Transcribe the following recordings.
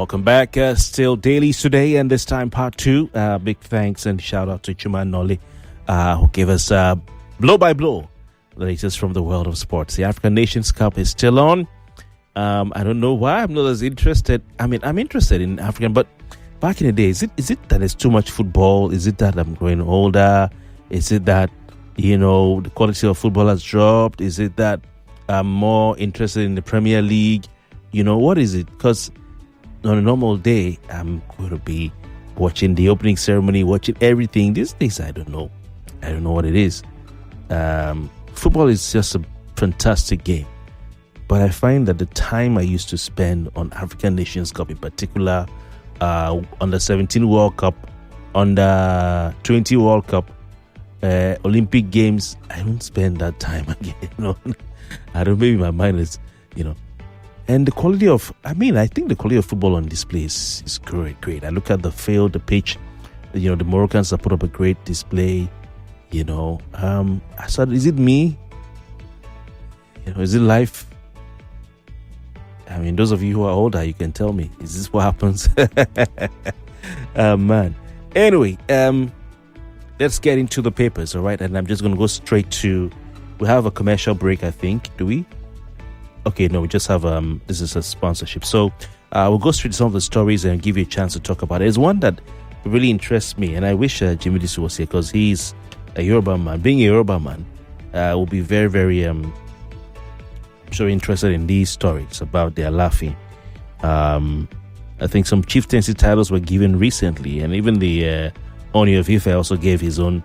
Welcome back. Still Dailies today, and this time part 2. Big thanks and shout out to Chuma Noli, who gave us blow by blow the latest from the world of sports. The African Nations Cup is still on. I don't know why I'm not as interested. I mean, I'm interested in African, but back in the day, is it that there's too much football? Is it that I'm growing older? Is it that, the quality of football has dropped? Is it that I'm more interested in the Premier League? What is it? Because on a normal day, I'm going to be watching the opening ceremony, watching everything. These days, I don't know. I don't know what it is. Football is just a fantastic game. But I find that the time I used to spend on African Nations Cup in particular, under 17 World Cup, under 20 World Cup, Olympic Games, I don't spend that time again. I don't, maybe my mind is, And the quality of, I think the quality of football on display is great. I look at the field, the pitch, the Moroccans have put up a great display, I thought, is it me? Is it life? Those of you who are older, you can tell me, is this what happens? Man. Anyway, let's get into the papers, all right? And I'm just going to go straight to, we have a commercial break, I think. Do we? Okay, no, we just have, this is a sponsorship. So we'll go straight to some of the stories and give you a chance to talk about it. There's one that really interests me, and I wish Jimi Disu was here because he's a Yoruba man. Being a Yoruba man, will be very, very, I'm sure interested in these stories about their laughing. I think some chieftaincy titles were given recently, and even the Oni of Ife also gave his own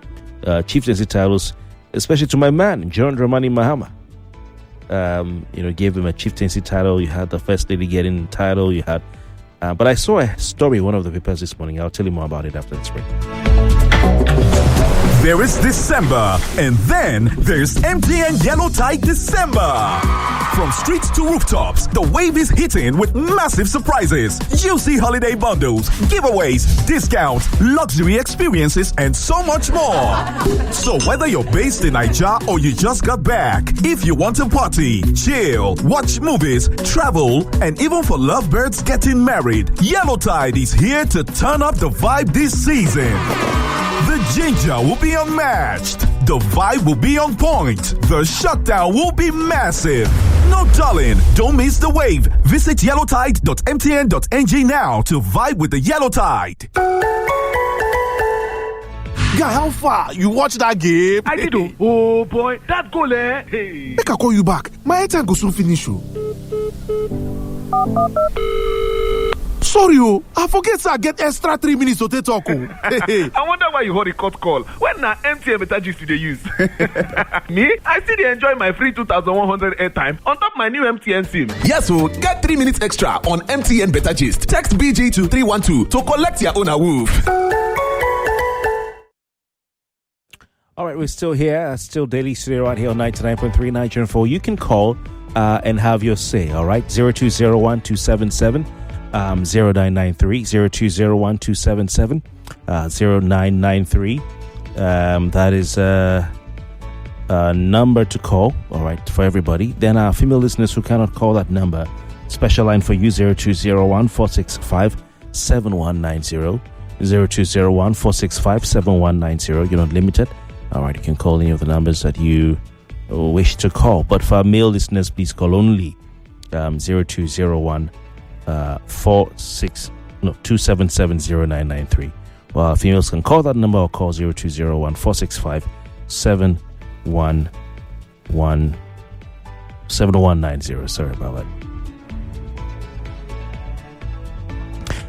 chieftaincy titles, especially to my man, John Dramani Mahama. Gave him a chieftaincy title. You had the First Lady getting the title. You had, but I saw a story in one of the papers this morning. I'll tell you more about it after this break. There is December, and then there's MTN Yellow Tide December. From streets to rooftops, the wave is hitting with massive surprises, juicy holiday bundles, giveaways, discounts, luxury experiences, and so much more. So whether you're based in Naija or you just got back, if you want to party, chill, watch movies, travel, and even for lovebirds getting married, Yellow Tide is here to turn up the vibe this season. The ginger will be unmatched. The vibe will be on point. The shutdown will be massive. No darling, don't miss the wave. Visit yellowtide.mtn.ng now to vibe with the Yellow Tide. Guy, how far? You watch that game? I did. Oh boy, that goal, Hey. Make I call you back. My airtime go soon finish. Sorry, I forget I get extra 3 minutes to talk. I wonder why you hold a cut call. When na MTN better gist you dey use. Me, I still dey enjoy my free 2,100 airtime on top my new MTN SIM. Yes, get 3 minutes extra on MTN Better Gist. Text BG to 312 to collect your own awoof. All right, we're still here. Still Dailies today right here on 99.3 Nigerian 4. You can call and have your say, all right? 0201 277 0993 0201 277 0993. That is a number to call, all right, for everybody. Then our female listeners who cannot call that number, special line for you, 0201 465 7190 0201 465 7190. You're not limited. All right, you can call any of the numbers that you wish to call. But for our male listeners, please call only 0201 2770993. Well, females can call that number or call 0201 465 7190. Sorry about that.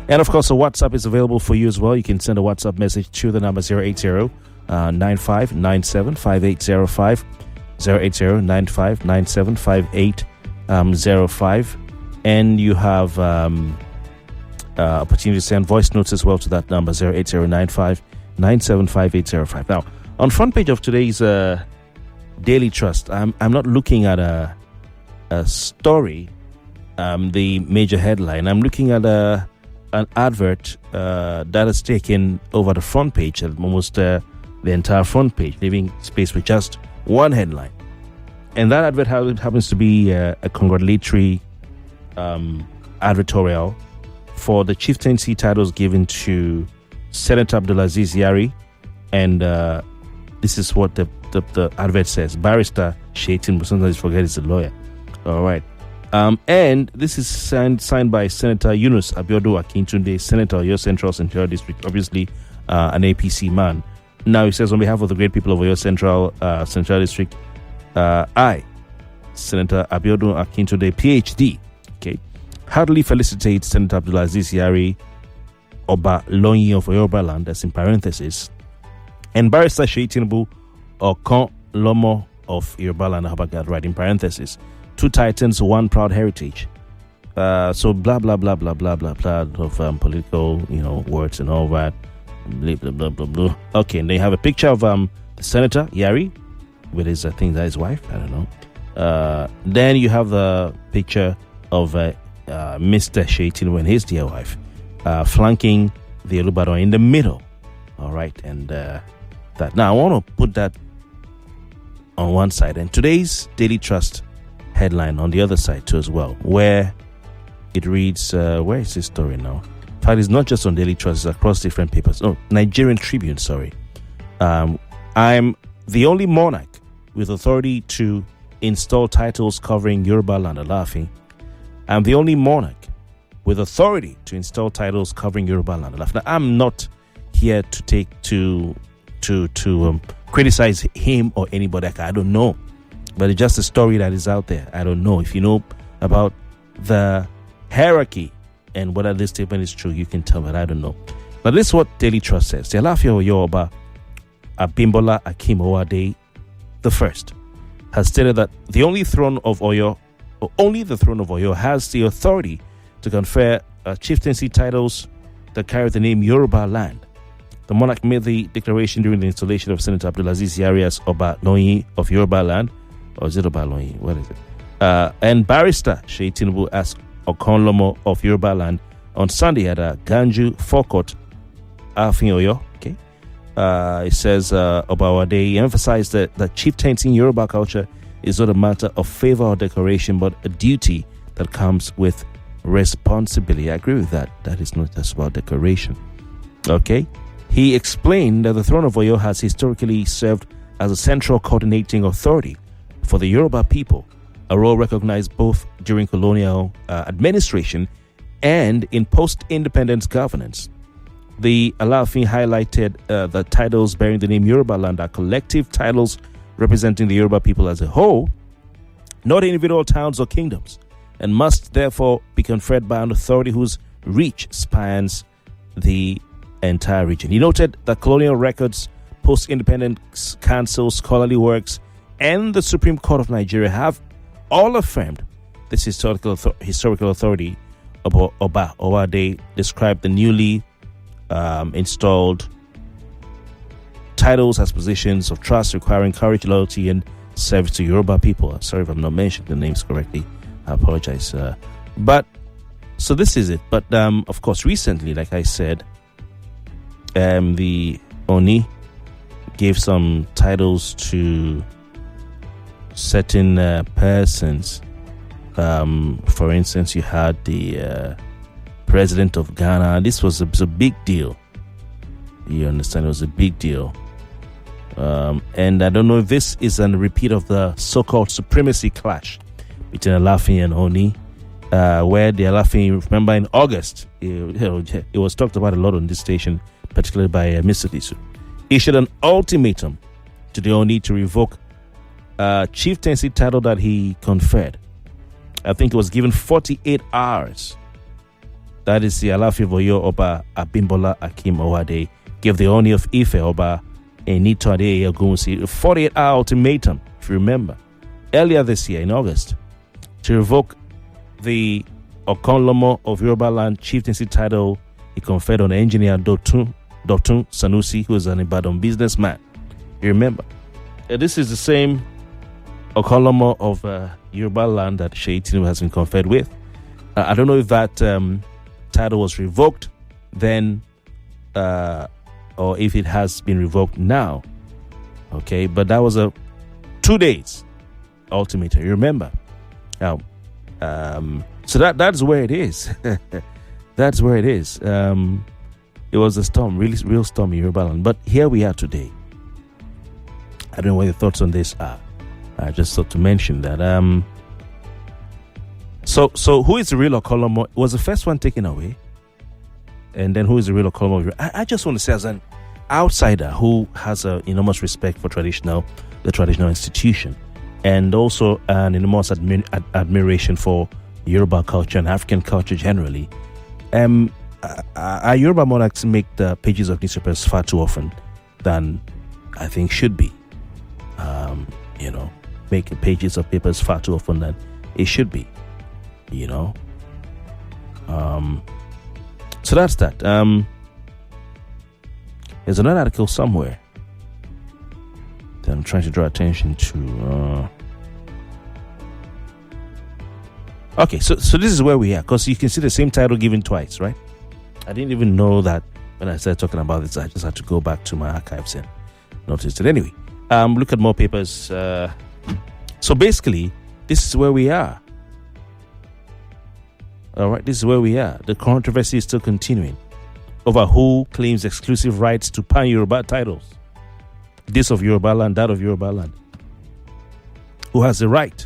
And of course, the WhatsApp is available for you as well. You can send a WhatsApp message to the number 080 9597 5805 080 9597 5805. And you have opportunity to send voice notes as well to that number 08095 975805. Now, on front page of today's Daily Trust, I'm not looking at a story, the major headline. I'm looking at an advert that has taken over the front page, almost the entire front page, leaving space with just one headline. And that advert happens to be a congratulatory advertorial for the chieftaincy titles given to Senator Abdulaziz Yari, and this is what the advert says. Barrister Shaitin, sometimes forget he's a lawyer. All right. And this is signed by Senator Yunus Abiodun Akintunde, Senator of Oyo Central District, obviously an APC man. Now he says, on behalf of the great people of Oyo Central District, I, Senator Abiodun Akintunde, PhD, okay, heartily felicitate Senator Abdulaziz Yari Oba Lonyi of Yoruba Land, that's in parenthesis, and Barrister Sheitinubu Okon Lomo of Yoruba Land, right, in parenthesis. Two titans, one proud heritage. So blah blah blah blah blah blah blah of political, words and all that. Blah blah blah blah blah. Okay, and they have a picture of the Senator Yari with his, I think that's his wife. I don't know. Then you have the picture of Mr. Shaitin and his dear wife, flanking the Olubadon in the middle. All right, and that. Now I want to put that on one side, and today's Daily Trust headline on the other side too as well, where it reads, where is this story now? In fact, it's not just on Daily Trust, it's across different papers. Oh, Nigerian Tribune, sorry. I'm the only monarch with authority to install titles covering Yoruba land, Alaafin. I'm the only monarch with authority to install titles covering Yoruba land, Alaafin. Now, I'm not here to take to criticize him or anybody. I don't know. But it's just a story that is out there. I don't know. If you know about the hierarchy and whether this statement is true, you can tell, but I don't know. But this is what Daily Trust says. The Alaafin of Yoruba, Abimbola Akim Owade I, has stated that the only throne of Oyo has the authority to confer chieftaincy titles that carry the name Yoruba land. The monarch made the declaration during the installation of Senator Abdulaziz Yari as Oba Lonyi of Yoruba land. Or is it Oba Lonyi? What is it? And Barrister Sheitinubu as Okonlomo of Yoruba land on Sunday at a Ganju forecourt, Afin Oyo. Okay. It says Obawade emphasized that chieftaincy in Yoruba culture is not a matter of favor or decoration, but a duty that comes with responsibility. I agree with that. That is not just about decoration. Okay. He explained that the throne of Oyo has historically served as a central coordinating authority for the Yoruba people, a role recognized both during colonial administration and in post-independence governance. The Alaafin highlighted that titles bearing the name Yoruba land are collective titles representing the Yoruba people as a whole, not individual towns or kingdoms, and must therefore be conferred by an authority whose reach spans the entire region. He noted that colonial records, post-independence council, scholarly works, and the Supreme Court of Nigeria have all affirmed this historical authority. Oba Owade described the newly installed titles as positions of trust requiring courage, loyalty, and service to Yoruba people. I'm sorry if I'm not mentioning the names correctly. I apologize. But so this is it. But of course, recently, like I said, the Oni gave some titles to certain persons. For instance, you had the president of Ghana. This was a big deal. You understand? It was a big deal. And I don't know if this is a repeat of the so-called supremacy clash between Alaafin and Oni, where the Alaafin, remember in August, it was talked about a lot on this station, particularly by Mr. Disu, issued an ultimatum to the Oni to revoke chieftaincy title that he conferred. I think it was given 48 hours. That is the Alaafin of Oyo Oba Abimbola Akim Owade gave the Oni of Ife Oba Enito Adeye Ogunwusi a 48-hour ultimatum, if you remember, earlier this year in August, to revoke the Okonlomo of Yoruba land chieftaincy title he conferred on engineer Dotun Sanusi, who is an Ibadan businessman. You remember? This is the same Okonlomo of Yoruba land that Sheitinubu has been conferred with. I don't know if that title was revoked then or if it has been revoked now. Okay, but that was a 2 days ultimatum. You remember? Now, so that's where it is. That's where it is. It was a storm, really real storm in Yoruba land. But here we are today. I don't know what your thoughts on this are. I just thought to mention that. So who is the real Okolomo? Was the first one taken away? And then who is the real Okolomo? I just want to say, as an outsider who has an enormous respect for the traditional institution, and also an enormous admiration for Yoruba culture and African culture generally, our Yoruba monarchs make the pages of newspapers far too often than I think should be. Make the pages of papers far too often than it should be. So that's that. There's another article somewhere that I'm trying to draw attention to. Okay, so this is where we are, because you can see the same title given twice, right? I didn't even know that when I started talking about this. I just had to go back to my archives and notice it. Anyway, look at more papers. So basically, this is where we are. All right, this is where we are. The controversy is still continuing over who claims exclusive rights to pan-Yoruba titles. This of Yoruba land, that of Yoruba land. Who has the right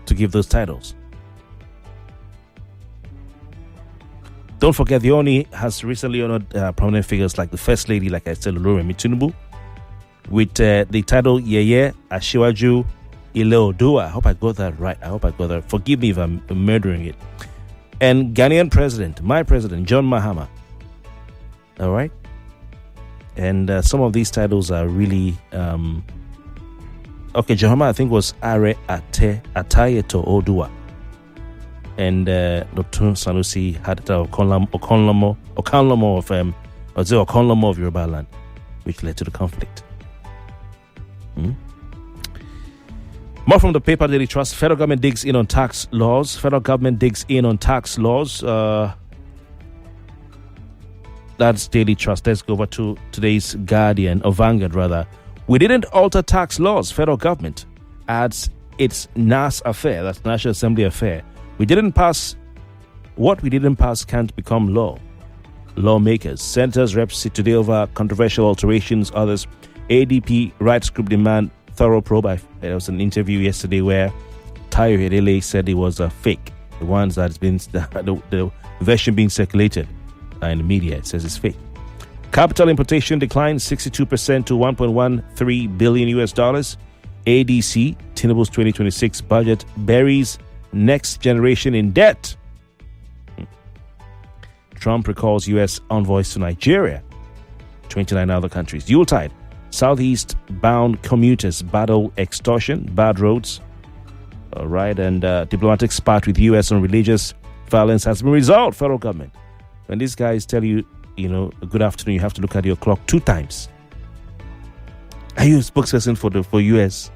to give those titles? Don't forget, the Oni has recently honored prominent figures like the First Lady, like I said, Oloremi Tinubu, with the title Yeye Asiwaju Ile Oodua. I hope I got that right. Forgive me if I'm murdering it. And Ghanaian president, my president, John Mahama. All right? And some of these titles are really... John Mahama, I think, was Are Atayeto Odua. And Dr. Sanusi had the Okonlomo of Yoruba land, which led to the conflict. More from the paper Daily Trust. Federal government digs in on tax laws. That's Daily Trust. Let's go over to today's Guardian, or Vanguard rather. We didn't alter tax laws. Federal government adds it's NAS affair. That's National Assembly affair. We didn't pass. What we didn't pass can't become law. Lawmakers, senators, reps sit today over controversial alterations. Others, ADP rights group demand thorough probe. There was an interview yesterday where Tayo Hedele said it was a fake. The ones that's been the version being circulated in the media, it says it's fake. Capital importation declined 62% to $1.13 billion US. ADC, Tinubu's 2026 budget buries next generation in debt. Trump recalls U.S. envoys to Nigeria. 29 other countries. Yuletide. Southeast-bound commuters battle extortion, bad roads. All right, and diplomatic spat with U.S. on religious violence has been resolved. Federal government. When these guys tell you, good afternoon, you have to look at your clock 2 times. Are you a spokesperson for U.S.?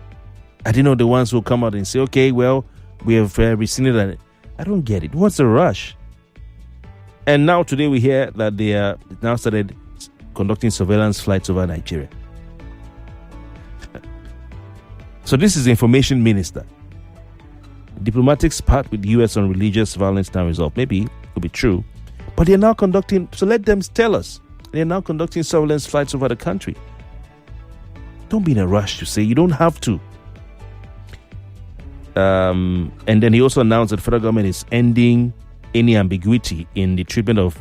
I didn't know the ones who come out and say, okay, well, we have rescinded it. I don't get it. What's the rush? And now today we hear that they are now started conducting surveillance flights over Nigeria. So this is the information minister. Diplomatic spat with U.S. on religious violence now resolved. Maybe it could be true. But they're now conducting, so let them tell us. They're now conducting surveillance flights over the country. Don't be in a rush to say, you don't have to. And then he also announced that the federal government is ending any ambiguity in the treatment of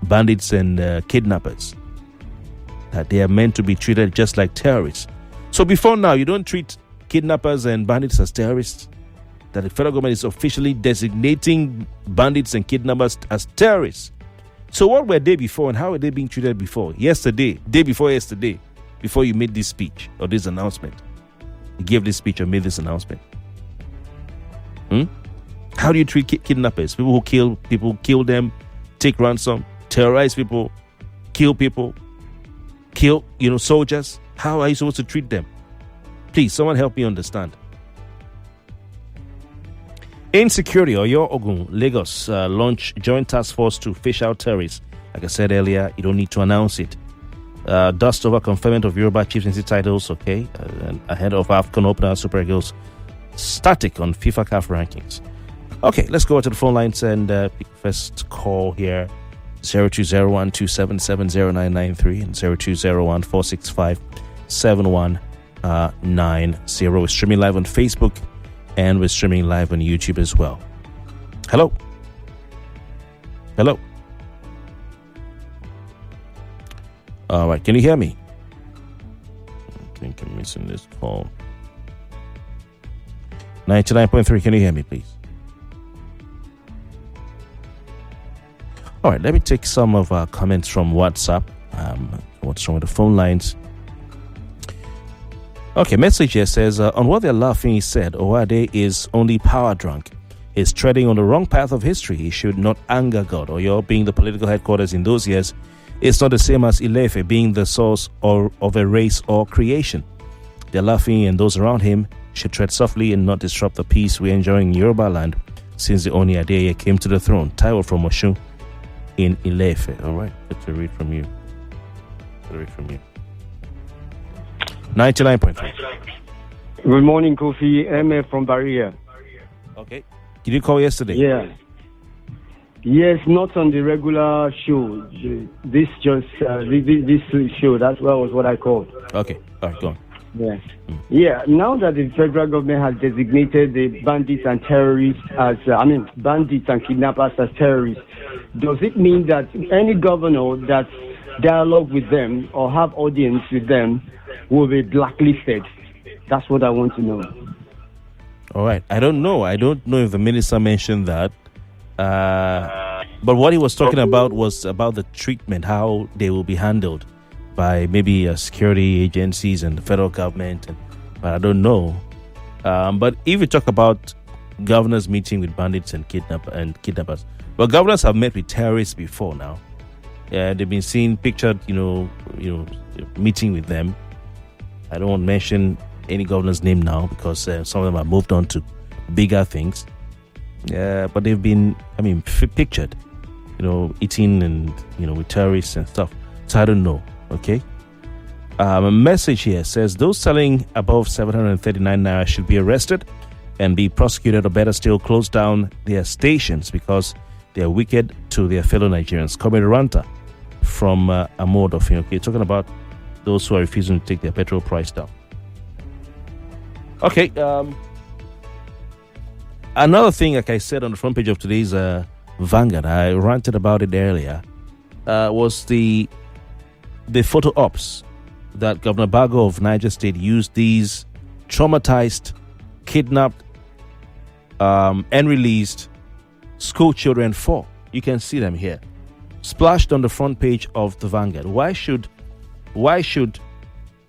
bandits and kidnappers. That they are meant to be treated just like terrorists. So before now, you don't treat kidnappers and bandits as terrorists. That the federal government is officially designating bandits and kidnappers as terrorists. So what were they before and how were they being treated before? Day before yesterday, before you made this speech or this announcement. You gave this speech or made this announcement. How do you treat kidnappers? People who kill people, kill them, take ransom, terrorize people, kill people, kill, soldiers. How are you supposed to treat them? Please, someone help me understand. Insecurity, Oyo Ogun, Lagos launch joint task force to fish out terrorists. Like I said earlier, you don't need to announce it. Dust over conferment of Yoruba chieftaincy titles, okay, and ahead of AFCON opener Super Eagles static on FIFA CAF rankings. Okay, let's go to the phone lines and pick the first call here. 0201-277-0993 and 0201-465-7190. We're streaming live on Facebook and we're streaming live on YouTube as well. Hello. Hello. All right, can you hear me? I think I'm missing this phone. 99.3, can you hear me, please? All right, let me take some of our comments from WhatsApp. What's wrong with the phone lines? Okay, message here says, on what they're laughing, he said, Owade is only power drunk. He's treading on the wrong path of history. He should not anger God. Oyo being the political headquarters in those years, it's not the same as Ilefe being the source of a race or creation. They're laughing, and those around him should tread softly and not disrupt the peace we're enjoying in Yoruba land since the Oni Adeye came to the throne. Taiwo from Oshun in Ilefe. All right, good to read from you. 99.3. Good morning, Kofi. M from Barrier. Okay. Did you call yesterday? Yeah. Yes, not on the regular show. This show. That's what I called. Okay. All right, go on. Yes. Yeah. Now that the federal government has designated the bandits and terrorists as, bandits and kidnappers as terrorists, does it mean that any governor that dialogue with them or have audience with them will be blacklisted? That's what I want to know. All right. I don't know if the minister mentioned that. But what he was talking about was about the treatment, how they will be handled by maybe security agencies and the federal government. But I don't know. But if you talk about governors meeting with bandits and kidnappers, well, governors have met with terrorists before now. They've been seen pictured, meeting with them. I don't want to mention any governor's name now because some of them have moved on to bigger things. But they've been, pictured, eating and, with terrorists and stuff. So I don't know, okay? A message here says, those selling above 739 naira should be arrested and be prosecuted, or better still, close down their stations because they are wicked to their fellow Nigerians. Comrade Ranta from Amodofin, okay, talking about those who are refusing to take their petrol price down. Okay, another thing, like I said on the front page of today's Vanguard, I ranted about it earlier, was the photo ops that Governor Bago of Niger State used these traumatized, kidnapped, and released school children for. You can see them here, splashed on the front page of the Vanguard. Why should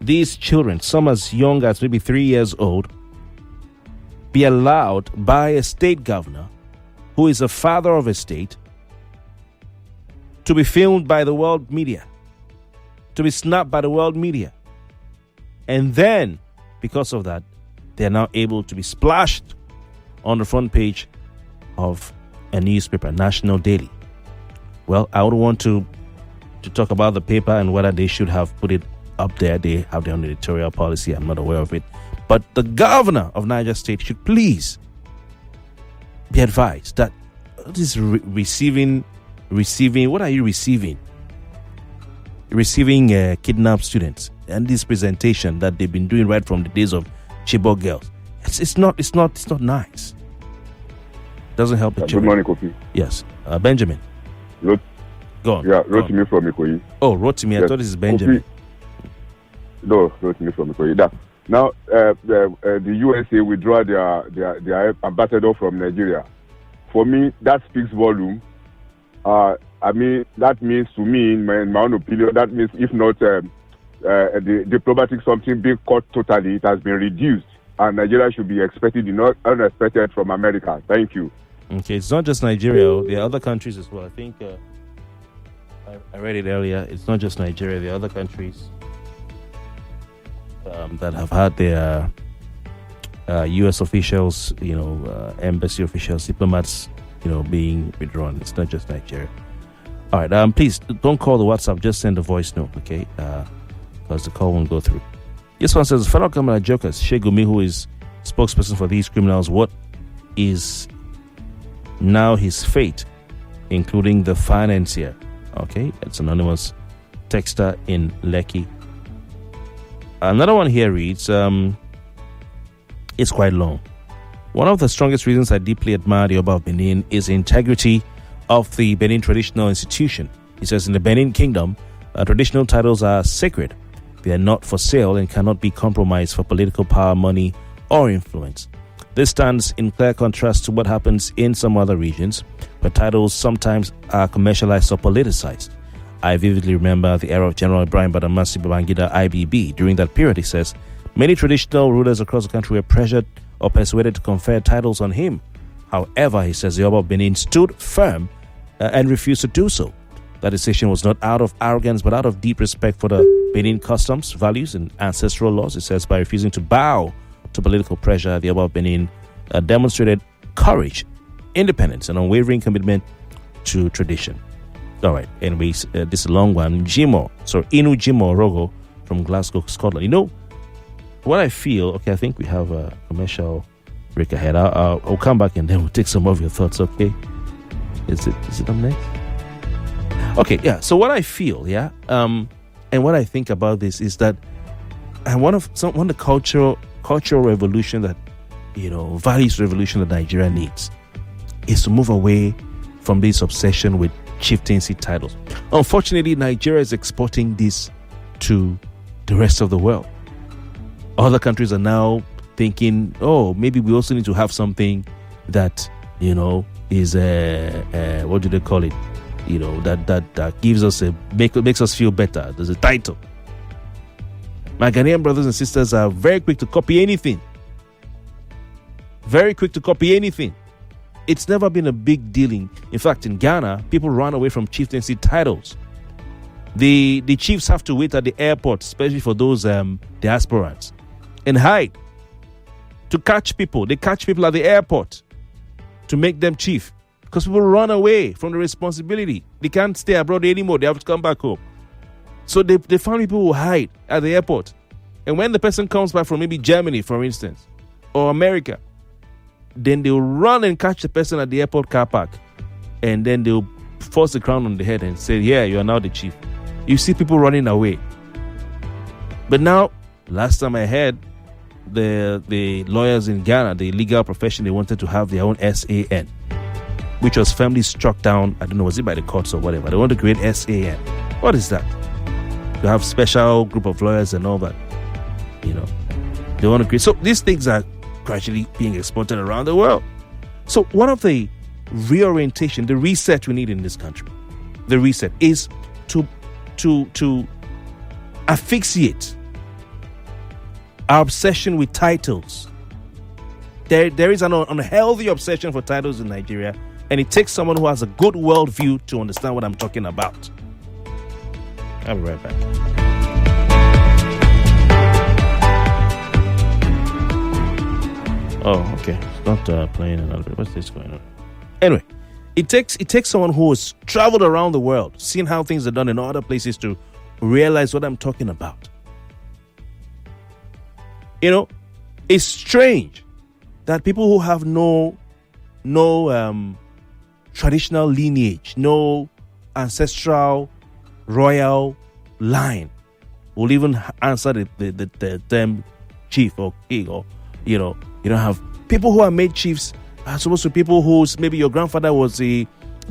these children, some as young as maybe 3 years old, be allowed by a state governor who is a father of a state to be filmed by the world media, to be snapped by the world media? And then, because of that, they're now able to be splashed on the front page of a newspaper, National Daily. Well, I would want to talk about the paper and whether they should have put it up there. They have their own editorial policy. I'm not aware of it. But the governor of Niger State should please be advised that this receiving. What are you receiving? Receiving kidnapped students, and this presentation that they've been doing right from the days of Chibok girls. It's not nice. Doesn't help the children. Good morning, Kofi. Yes, Benjamin. Go on. Yeah, Rotimi from Ikoyi. Oh, Rotimi. Yes. I thought this is Benjamin. Kofi. No, Rotimi from Ikoyi. Now, the USA withdraw their ambassador from Nigeria. For me, that speaks volume. That means to me, in my own opinion, that means if not the diplomatic something being cut totally, it has been reduced. And Nigeria should be expected, unexpected from America. Thank you. Okay, it's not just Nigeria. There are other countries as well. I think I read it earlier. It's not just Nigeria. There are other countries that have had their U.S. officials, embassy officials, diplomats, being withdrawn. It's not just Nigeria. All right, please don't call the WhatsApp. Just send a voice note, okay? Because the call won't go through. This one says, federal government jokers, Shegumi, who is spokesperson for these criminals, what is now his fate, including the financier. Okay, it's anonymous texter in Lekki. Another one here reads, it's quite long. One of the strongest reasons I deeply admire the Oba of Benin is the integrity of the Benin traditional institution. He says, in the Benin Kingdom, traditional titles are sacred. They are not for sale and cannot be compromised for political power, money, or influence. This stands in clear contrast to what happens in some other regions, where titles sometimes are commercialized or politicized. I vividly remember the era of General Ibrahim Badamasi Babangida IBB. During that period, he says, many traditional rulers across the country were pressured or persuaded to confer titles on him. However, he says the Oba of Benin stood firm and refused to do so. That decision was not out of arrogance, but out of deep respect for the Benin customs, values, and ancestral laws. It says by refusing to bow to political pressure, the Oba of Benin demonstrated courage, independence, and unwavering commitment to tradition. All right, anyways, this is a long one. Inu Jimo Rogo from Glasgow, Scotland. You know, what I feel, okay, I think we have a commercial break ahead. I'll come back and then we'll take some of your thoughts, okay? Is it up next? Okay, yeah, so what I feel, yeah, and what I think about this is that one of the cultural revolution that, values revolution that Nigeria needs is to move away from this obsession with chieftaincy titles. Unfortunately, Nigeria is exporting this to the rest of the world. Other countries are now thinking, oh, maybe we also need to have something that, is what do they call it? That gives us makes us feel better. There's a title. My Ghanaian brothers and sisters are very quick to copy anything. Very quick to copy anything. It's never been a big deal. In fact, in Ghana, people run away from chieftaincy titles. The chiefs have to wait at the airport, especially for those diasporans, and hide to catch people. They catch people at the airport to make them chief because people run away from the responsibility. They can't stay abroad anymore. They have to come back home. So they found people who hide at the airport. And when the person comes back from maybe Germany, for instance, or America, then they'll run and catch the person at the airport car park. And then they'll force the crown on the head and say, yeah, you are now the chief. You see people running away. But now, last time I heard, the lawyers in Ghana, the legal profession, they wanted to have their own SAN, which was firmly struck down. I don't know, was it by the courts or whatever? They want to create SAN. What is that? To have special group of lawyers and all that. They want to create. So these things are gradually being exported around the world. So one of the reorientation, the reset we need in this country, the reset is to asphyxiate our obsession with titles. There is an unhealthy obsession for titles in Nigeria, and it takes someone who has a good worldview to understand what I'm talking about. I'll be right back. Oh, okay. It's not playing another bit. What's this going on? Anyway, it takes someone who has traveled around the world, seen how things are done in other places to realize what I'm talking about. It's strange that people who have no traditional lineage, no ancestral royal line, will even answer the term chief or king, or you don't have people who are made chiefs are supposed to be people whose maybe your grandfather was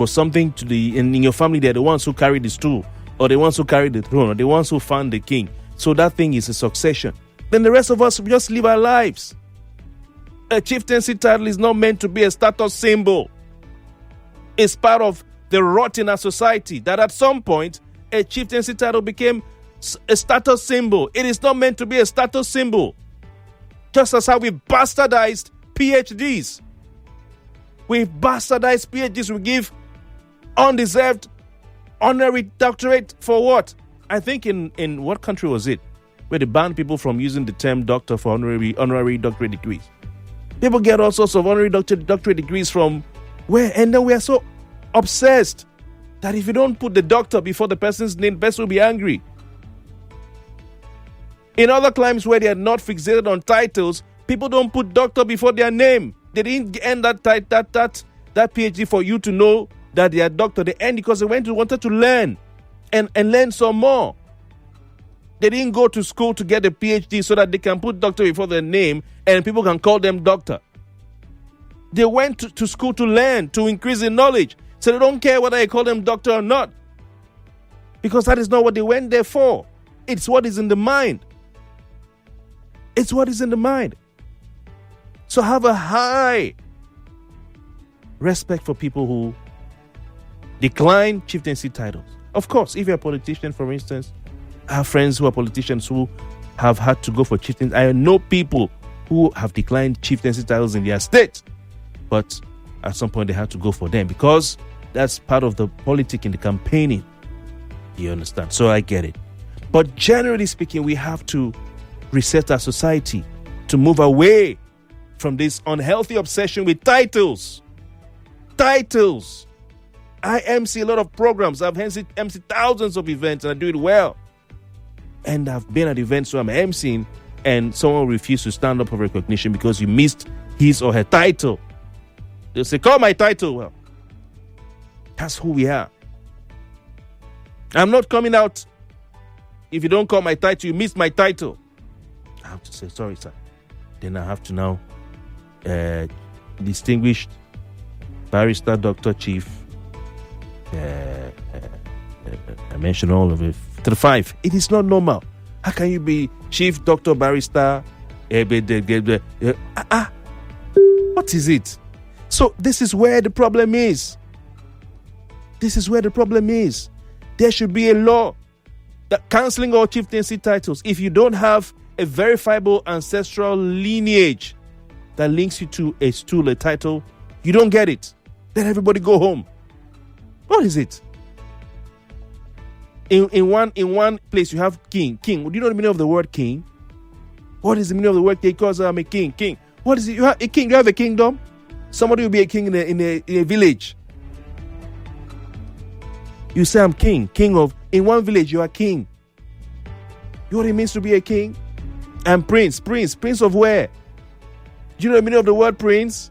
something to in your family. They're the ones who carried the stool, or the ones who carried the throne, or the ones who found the king. So that thing is a succession. Then the rest of us just live our lives. A chieftaincy title is not meant to be a status symbol. It's part of the rot in our society that at some point a chieftaincy title became a status symbol. It is not meant to be a status symbol. Just as how we bastardized PhDs. We've bastardized PhDs. We give undeserved honorary doctorate for what? I think in what country was it? Where they banned people from using the term doctor for honorary doctorate degrees. People get all sorts of honorary doctorate degrees from where? And then we are so obsessed that if you don't put the doctor before the person's name, the person will be angry. In other climes where they are not fixated on titles, people don't put doctor before their name. They didn't end that that PhD for you to know that they are doctor. They end because they wanted to learn and learn some more. They didn't go to school to get a PhD so that they can put doctor before their name and people can call them doctor. They went to school to learn, to increase in knowledge. So they don't care whether I call them doctor or not. Because that is not what they went there for. It's what is in the mind. It's what is in the mind. So have a high respect for people who decline chieftaincy titles. Of course, if you're a politician, for instance, I have friends who are politicians who have had to go for chieftaincy. I know people who have declined chieftaincy titles in their state, but at some point they had to go for them because that's part of the politic in the campaigning. You understand? So I get it. But generally speaking, we have to reset our society to move away from this unhealthy obsession with titles. Titles. I MC a lot of programs. I've MC thousands of events and I do it well. And I've been at events where I'm MCing and someone refused to stand up for recognition because you missed his or her title. They'll say, call my title. Well, that's who we are. I'm not coming out. If you don't call my title, you missed my title. I have to say, sorry, sir. Then I have to now distinguished barrister, Dr. Chief. I mentioned all of it. 35. It is not normal. How can you be Chief Dr. Barrister? What is it? So this is where the problem is. This is where the problem is. There should be a law that cancelling all chieftaincy titles. If you don't have a verifiable ancestral lineage that links you to a stool, a title, you don't get it. Then everybody go home. What is it? In one place you have king. King. Do you know the meaning of the word king? What is the meaning of the word king? Because I'm a king. King. What is it? You have a king. You have a kingdom. Somebody will be a king in a village. You say I'm king. King of. In one village you are king. You know what it means to be a king? And prince. Prince. Prince of where? Do you know the meaning of the word prince?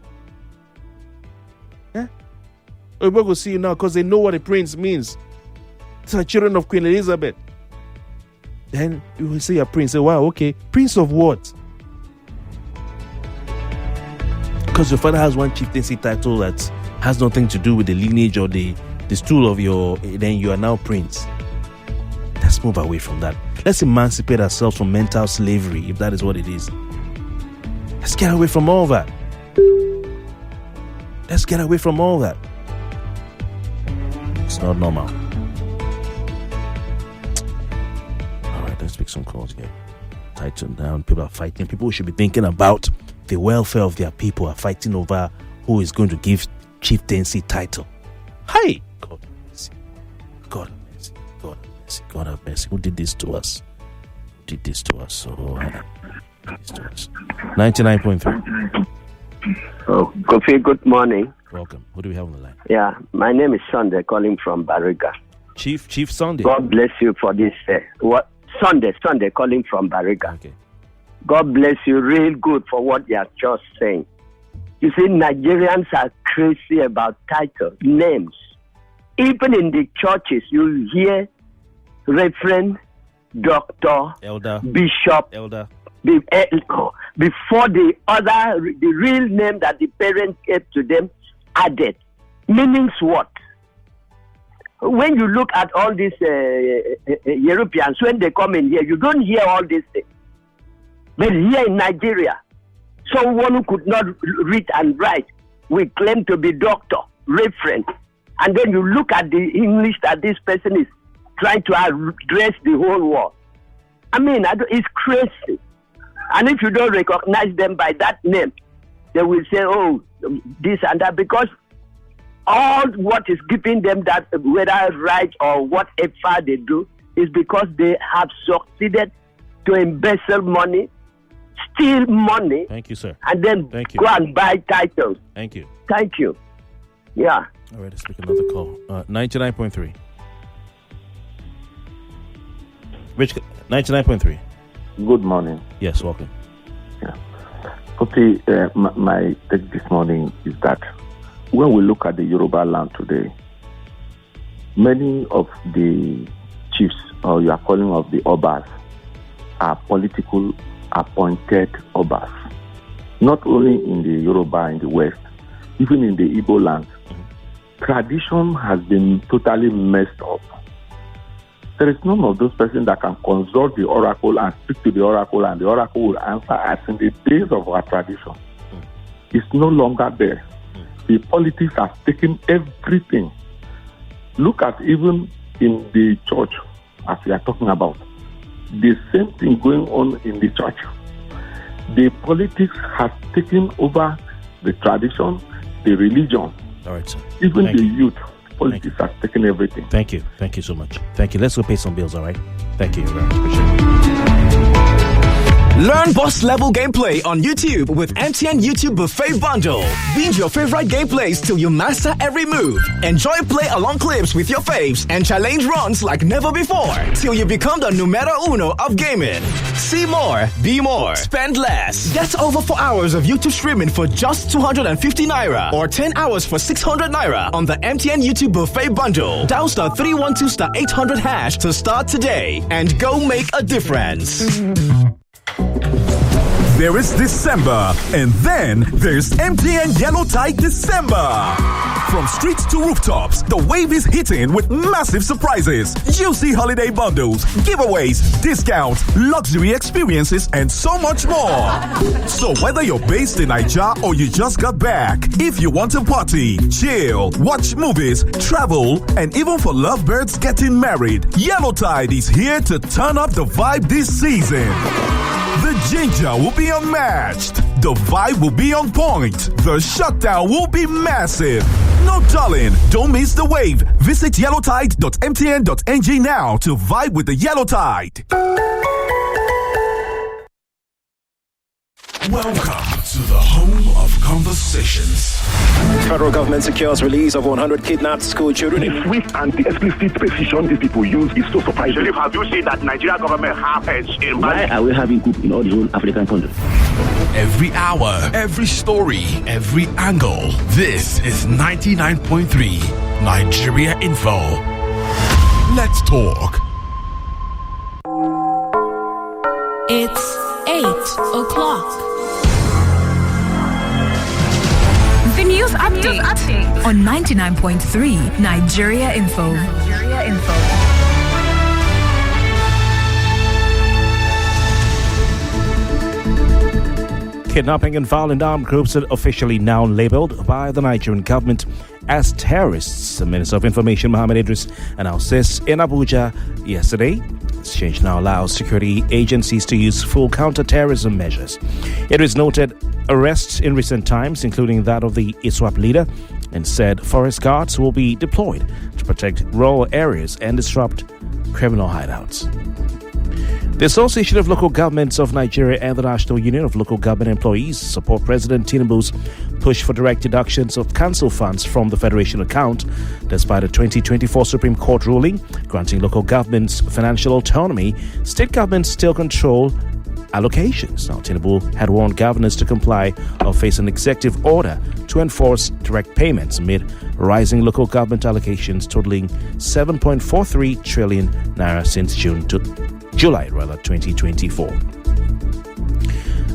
Yeah. Everybody will see you now because they know what a prince means. It's the children of Queen Elizabeth. Then you will say a prince. Say, wow, okay. Prince of what? Because your father has one chieftaincy title that has nothing to do with the lineage or the stool of your, then you are now prince. Let's move away from that. Let's emancipate ourselves from mental slavery, if that is what it is. Let's get away from all that. Let's get away from all that. It's not normal. All right, let's make some calls here. Tighten down. People are fighting. People should be thinking about the welfare of their people are fighting over who is going to give chieftaincy title. Hi! God have mercy. God have mercy. God have mercy. God have mercy. Who did this to us? Who did this to us? Oh, this to us. 99.3. Oh, Kofi, good morning. Welcome. Who do we have on the line? Yeah, my name is Sunday, calling from Bariga. Chief Sunday. God bless you for this. Sunday, calling from Bariga. Okay. God bless you real good for what you are just saying. You see, Nigerians are crazy about titles, names. Even in the churches, you hear Reverend, Doctor, Elder, Bishop, Elder. Before the real name that the parents gave to them added. Meanings what? When you look at all these Europeans, when they come in here, you don't hear all these things. But here in Nigeria, someone who could not read and write will claim to be doctor, reverend. And then you look at the English that this person is trying to address the whole world. I mean, it's crazy. And if you don't recognize them by that name, they will say, oh, this and that. Because all what is giving them that, whether right or whatever they do, is because they have succeeded to embezzle money, steal money. Thank you, sir. And then go and buy titles. Thank you. Thank you. Yeah. All right, let's take another call. 99.3. Rich, 99.3. Good morning. Yes, welcome. Yeah. Okay, my take this morning is that when we look at the Yoruba land today, many of the chiefs, or you are calling of the Obas, are political appointed Obas. Not only in the Yoruba in the West, even in the Igbo land, tradition has been totally messed up. There is none of those persons that can consult the oracle and speak to the oracle, and the oracle will answer as in the days of our tradition. It's no longer there. The politics has taken everything. Look at even in the church, as we are talking about, the same thing going on in the church. The politics has taken over the tradition, the religion, all right, sir. Even the youth. Politics has taken everything. Thank you. Thank you so much. Thank you. Let's go pay some bills, all right? Thank you very much. Appreciate it. Learn boss level gameplay on YouTube with MTN YouTube Buffet Bundle. Binge your favorite gameplays till you master every move. Enjoy play along clips with your faves and challenge runs like never before till you become the numero uno of gaming. See more, be more, spend less. Get over 4 hours of YouTube streaming for just 250 Naira or 10 hours for 600 Naira on the MTN YouTube Buffet Bundle. Dial *312*800# to start today and go make a difference. There is December, and then there's MTN Yellow Tide December. From streets to rooftops, the wave is hitting with massive surprises, juicy holiday bundles, giveaways, discounts, luxury experiences, and so much more. So whether you're based in Nigeria or you just got back, if you want to party, chill, watch movies, travel, and even for lovebirds getting married, Yellow Tide is here to turn up the vibe this season. The ginger will be unmatched. The vibe will be on point. The shutdown will be massive. No darling, don't miss the wave. Visit yellowtide.mtn.ng now to vibe with the Yellow Tide. Welcome to the home of conversations. Federal government secures release of 100 kidnapped school children. The swift and the explicit precision these people use is so surprising. Sheriff, have you seen that Nigeria government have heads in Why are we having coup in all the whole African countries? Every hour, every story, every angle. This is 99.3 Nigeria Info. Let's talk. It's 8 o'clock. The news update on 99.3 Nigeria Info. Kidnapping and violent armed groups are officially now labeled by the Nigerian government as terrorists. The Minister of Information, Mohammed Idris, announced this in Abuja yesterday. This change now allows security agencies to use full counter-terrorism measures. Idris noted arrests in recent times, including that of the ISWAP leader, and said forest guards will be deployed to protect rural areas and disrupt criminal hideouts. The Association of Local Governments of Nigeria and the National Union of Local Government Employees support President Tinubu's push for direct deductions of council funds from the Federation account, despite a 2024 Supreme Court ruling granting local governments financial autonomy. State governments still control allocations. Now, Tinubu had warned governors to comply or face an executive order to enforce direct payments amid rising local government allocations totaling 7.43 trillion naira since July 2024.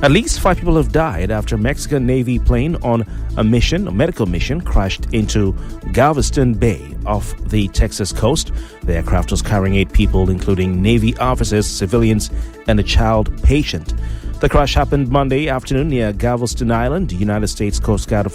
At least 5 people have died after a Mexican Navy plane on a medical mission, crashed into Galveston Bay off the Texas coast. The aircraft was carrying 8 people, including Navy officers, civilians, and a child patient. The crash happened Monday afternoon near Galveston Island. United States Coast Guard officials